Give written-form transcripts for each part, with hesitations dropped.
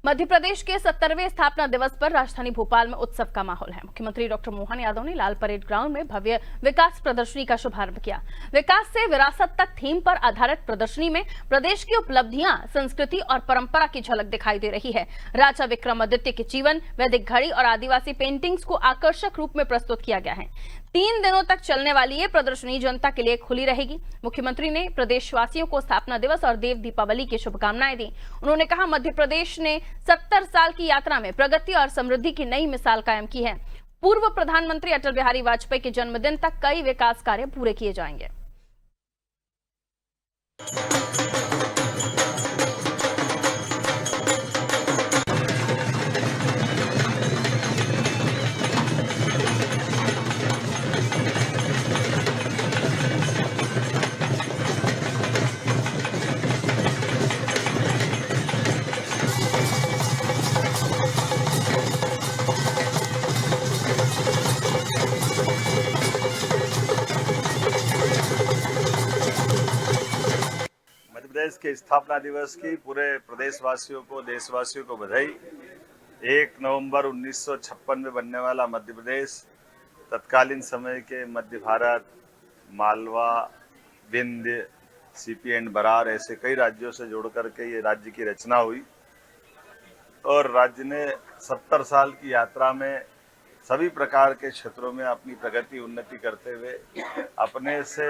मध्य प्रदेश के 70वें स्थापना दिवस पर राजधानी भोपाल में उत्सव का माहौल है। मुख्यमंत्री डॉक्टर मोहन यादव ने लाल परेड ग्राउंड में भव्य विकास प्रदर्शनी का शुभारंभ किया। विकास से विरासत तक थीम पर आधारित प्रदर्शनी में प्रदेश की उपलब्धियां, संस्कृति और परंपरा की झलक दिखाई दे रही है। राजा विक्रमादित्य के जीवन, वैदिक घड़ी और आदिवासी पेंटिंग्स को आकर्षक रूप में प्रस्तुत किया गया है। 3 दिनों तक चलने वाली ये प्रदर्शनी जनता के लिए खुली रहेगी। मुख्यमंत्री ने प्रदेशवासियों को स्थापना दिवस और देव दीपावली की शुभकामनाएं दी। उन्होंने कहा, मध्य प्रदेश ने 70 साल की यात्रा में प्रगति और समृद्धि की नई मिसाल कायम की है। पूर्व प्रधानमंत्री अटल बिहारी वाजपेयी के जन्मदिन तक कई विकास कार्य पूरे किए जाएंगे। मध्य प्रदेश के स्थापना दिवस की पूरे प्रदेशवासियों को, देशवासियों को बधाई। 1 नवंबर 1956 में बनने वाला मध्य प्रदेश तत्कालीन समय के मध्य भारत, मालवा, विंध्य, सीपी एंड बरार ऐसे कई राज्यों से जोड़ करके ये राज्य की रचना हुई और राज्य ने 70 साल की यात्रा में सभी प्रकार के क्षेत्रों में अपनी प्रगति, उन्नति करते हुए अपने से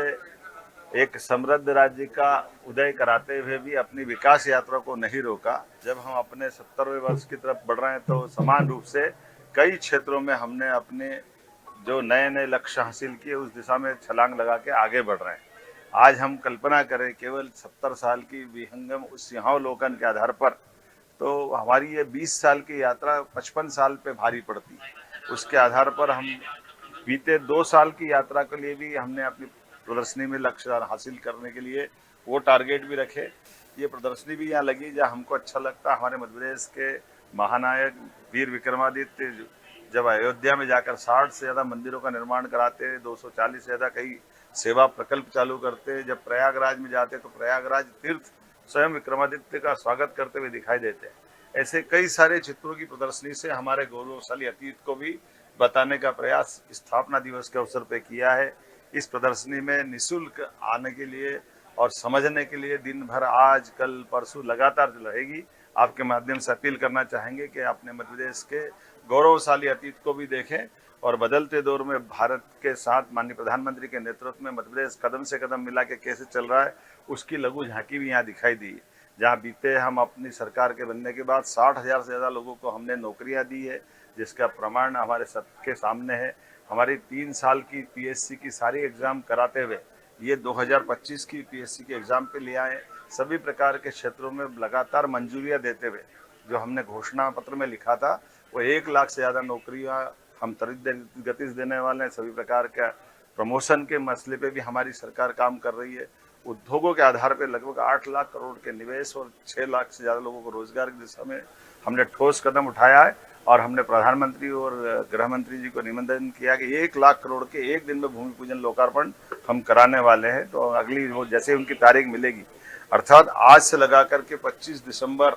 एक समृद्ध राज्य का उदय कराते हुए भी अपनी विकास यात्रा को नहीं रोका। जब हम अपने 70वें वर्ष की तरफ बढ़ रहे हैं तो समान रूप से कई क्षेत्रों में हमने अपने जो नए नए लक्ष्य हासिल किए उस दिशा में छलांग लगा के आगे बढ़ रहे हैं। आज हम कल्पना करें केवल 70 साल की विहंगम उस सिंहावलोकन के आधार पर, तो हमारी ये 20 साल की यात्रा 55 साल पे भारी पड़ती। उसके आधार पर हम बीते 2 साल की यात्रा के लिए भी हमने अपनी प्रदर्शनी में लक्ष्य हासिल करने के लिए वो टारगेट भी रखे। ये प्रदर्शनी भी यहाँ लगी जहाँ हमको अच्छा लगता। हमारे मध्य प्रदेश के महानायक वीर विक्रमादित्य जब अयोध्या में जाकर 60 से ज़्यादा मंदिरों का निर्माण कराते, 240 से ज़्यादा कई सेवा प्रकल्प चालू करते, जब प्रयागराज में जाते तो प्रयागराज तीर्थ स्वयं विक्रमादित्य का स्वागत करते हुए दिखाई देते। ऐसे कई सारे चित्रों की प्रदर्शनी से हमारे गौरवशाली अतीत को भी बताने का प्रयास स्थापना दिवस के अवसर पर किया है। इस प्रदर्शनी में निःशुल्क आने के लिए और समझने के लिए दिन भर आज, कल, परसों लगातार रहेगी। आपके माध्यम से अपील करना चाहेंगे कि अपने मध्य प्रदेश के गौरवशाली अतीत को भी देखें और बदलते दौर में भारत के साथ माननीय प्रधानमंत्री के नेतृत्व में मध्य प्रदेश कदम से कदम मिला के कैसे चल रहा है उसकी लघु झांकी भी यहाँ दिखाई दी। जहाँ बीते हम अपनी सरकार के बनने के बाद 60,000 से ज़्यादा लोगों को हमने नौकरियाँ दी है, जिसका प्रमाण हमारे सबके सामने है। हमारी 3 साल की पीएससी की सारी एग्ज़ाम कराते हुए ये 2025 की पीएससी के एग्ज़ाम पे ले आए। सभी प्रकार के क्षेत्रों में लगातार मंजूरियां देते हुए जो हमने घोषणा पत्र में लिखा था वो 1 लाख से ज़्यादा नौकरियां हम त्वरित गति से देने वाले हैं। सभी प्रकार का प्रमोशन के मसले पे भी हमारी सरकार काम कर रही है। उद्योगों के आधार पर लगभग 8 लाख करोड़ के निवेश और 6 लाख से ज़्यादा लोगों को रोजगार की दिशा में हमने ठोस कदम उठाया है और हमने प्रधानमंत्री और गृह मंत्री जी को निमंत्रण किया कि 1 लाख करोड़ के एक दिन में भूमि पूजन लोकार्पण हम कराने वाले हैं। तो अगली वो जैसे उनकी तारीख मिलेगी, अर्थात आज से लगा करके 25 दिसंबर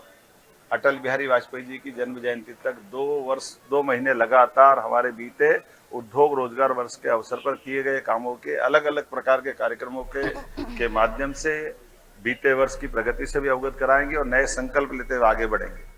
अटल बिहारी वाजपेयी जी की जन्म जयंती तक 2 महीने लगातार हमारे बीते उद्योग रोजगार वर्ष के अवसर पर किए गए कामों के अलग अलग प्रकार के कार्यक्रमों के माध्यम से बीते वर्ष की प्रगति से भी अवगत कराएंगे और नए संकल्प लेते हुए आगे बढ़ेंगे।